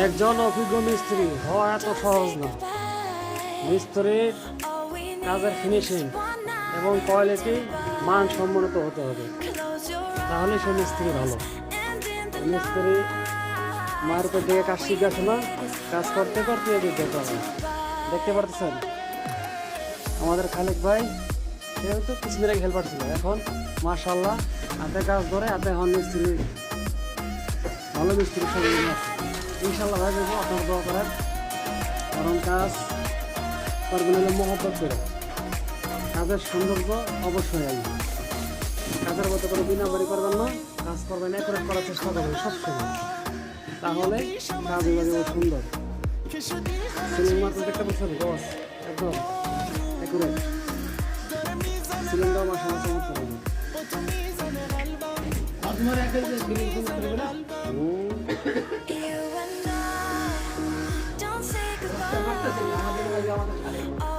একজন অভিজ্ঞ মিস্ত্রি হওয়া এত সহজ না। মিস্ত্রির কাজের ফিনিশিং এবং কোয়ালিটি মানসম্মত হতে হবে, তাহলে সে মিস্ত্রি ভালো। মিস্ত্রি মার্কেট দিয়ে কাজ শিখেছে না, কাজ করতে করতে অভিজ্ঞতা হবে। দেখতে পারতেছেন আমাদের খালেক ভাই, সেও তো কিছুদিন আগে হেল্পার ছিল, এখন মাশাআল্লাহ হাতে কাজ ধরে হাতে এখন মিস্ত্রি, ভালো মিস্ত্রির সঙ্গে আছে। ইনশাল্লাহ ভাই দেবো, আপনার দোয়া করেন, কারণ কাজ করবেন হলে মহব্বত করে। কাজের সৌন্দর্য অবশ্যই আসবে, কাজের মতো করে বিনাবারি করবেন না, কাজ করবেন একুরেট করার চেষ্টা করবেন সবসময়, তাহলে কাজ লাগবে সুন্দর। সিলিং মাত্র দেখতে পাচ্ছেন বস, একদম একুরেট সিলিংটাও মাশাআল্লাহ চমৎকার হবে। আপনার একটা সিলিং করবে না আমাদের